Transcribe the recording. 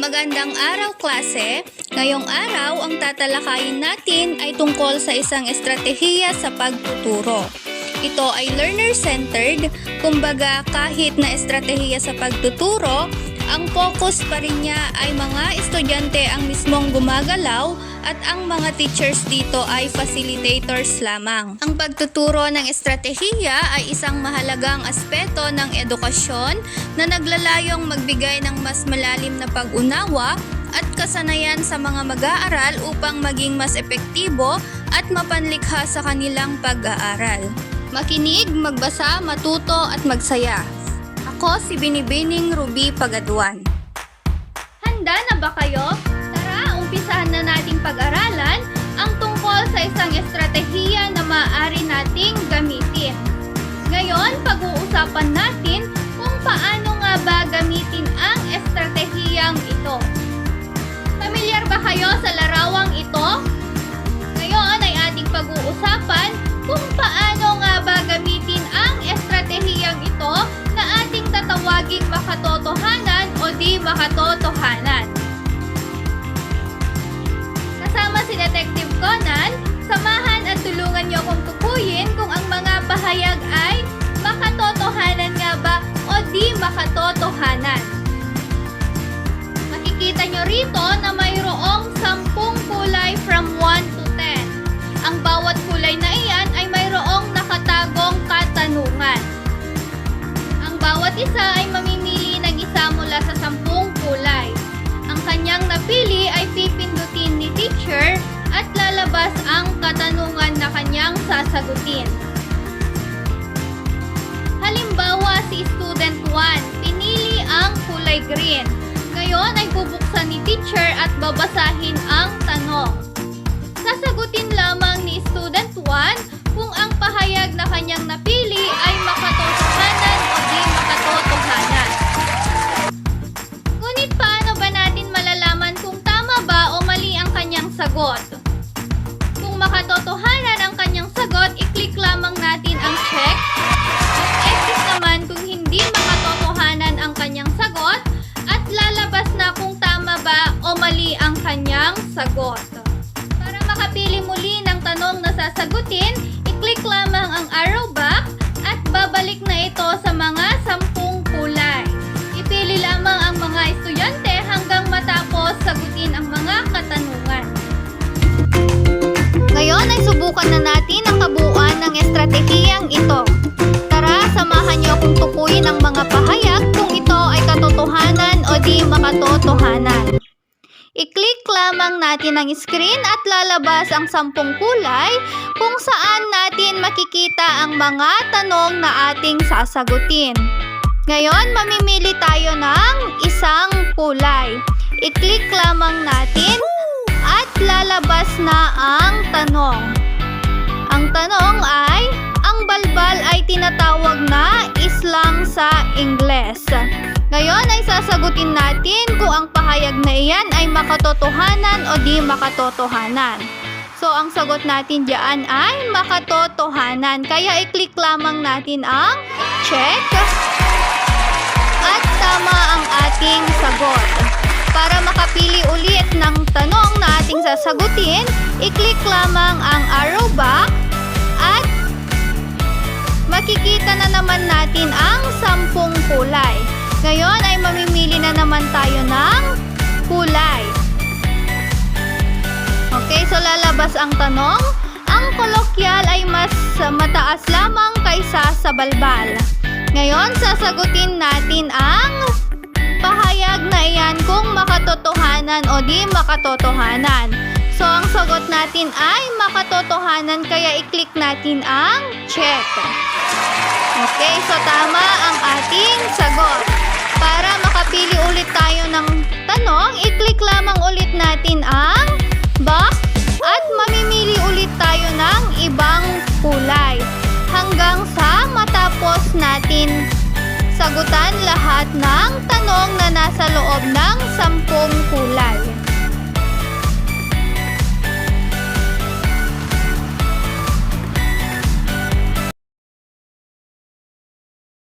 Magandang araw klase! Ngayong araw, ang tatalakayin natin ay tungkol sa isang estratehiya sa pagtuturo. Ito ay learner-centered, kumbaga kahit na estratehiya sa pagtuturo, ang focus pa rin niya ay mga estudyante ang mismong gumagalaw at ang mga teachers dito ay facilitators lamang. Ang pagtuturo ng estratehiya ay isang mahalagang aspeto ng edukasyon na naglalayong magbigay ng mas malalim na pag-unawa at kasanayan sa mga mag-aaral upang maging mas epektibo at mapanlikha sa kanilang pag-aaral. Makinig, magbasa, matuto at magsaya. Ako si Binibining Ruby Pagaduan. Handa na ba kayo? Tara, umpisahan na nating pag-aralan ang tungkol sa isang estratehiya na maaari nating gamitin. Ngayon, pag-uusapan natin kung paano nga ba gamitin ang estratehiyang ito. Pamilyar ba kayo sa larawang ito? Ngayon ay ating pag-uusapan kung paano nga ba gamitin ang estratehiyang ito na ating tatawaging makatotohanan o di makatotohanan. Kasama si Detective Conan, samahan at tulungan niyo akong tukuyin kung ang mga pahayag ay makatotohanan nga ba o di makatotohanan. Makikita niyo rito na mayroong 10 kulay from 1 to 10. Ang bawat kulay na iyan ay mayroong nakatagong katanungan. Ang bawat isa ay mamimili ng isa mula sa 10 kulay. Ang kanyang napili ay pipindutin ni teacher at lalabas ang katanungan na kanyang sasagutin. Halimbawa, si Student 1, pinili ang kulay green. Ngayon ay bubuksan ni teacher at babasahin ang tanong. Sasagutin lamang ni Student 1 kung ang pahayag na kanyang napili ay makatotohanan o di makatotohanan. Ngunit paano ba natin malalaman kung tama ba o mali ang kanyang sagot? Kung makatotohanan ang kanyang sagot, i-click lamang natin ang check at exit naman kung hindi makatotohanan ang kanyang sagot at lalabas na kung tama ba o mali ang kanyang sagot. Para makapili muli ng tanong na sasagutin, i-click lamang ang arrow back at babalik na ito sa mga 10 kulay. Ipili lamang ang mga estudyante hanggang matapos sagutin ang mga katanungan. Ngayon ay subukan na natin ang kabuuan ng estratehiyang ito. Tara, samahan niyo akong tukuyin ang mga pahayag kung ito ay katotohanan o di makatotohanan. I-click lamang natin ang screen at lalabas ang 10 kulay kung saan natin makikita ang mga tanong na ating sasagutin. Ngayon, mamimili tayo ng isang kulay. I-click lamang natin at lalabas na ang tanong. Ang tanong ay, ang balbal ay tinatawag na islang sa Ingles. Ngayon ay sasagutin natin kung ang pahayag na iyan ay makatotohanan o di makatotohanan. So, ang sagot natin diyan ay makatotohanan. Kaya i-click lamang natin ang check at tama ang ating sagot. Para makapili ulit ng tanong na ating sasagutin, i-click lamang ang arrow back at makikita na naman natin ang 10 kulay. Ngayon ay mamimili na naman tayo ng kulay. Okay, so lalabas ang tanong. Ang kolokyal ay mas mataas lamang kaysa sa balbal. Ngayon, sasagutin natin ang pahayag na iyan kung makatotohanan o di makatotohanan. So, ang sagot natin ay makatotohanan, kaya i-click natin ang check. Okay, so tama ang ating sagot. Para makapili ulit tayo ng tanong, i-click lamang ulit natin ang box at mamimili ulit tayo ng ibang kulay hanggang sa matapos natin sagutan lahat ng tanong na nasa loob ng 10 kulay.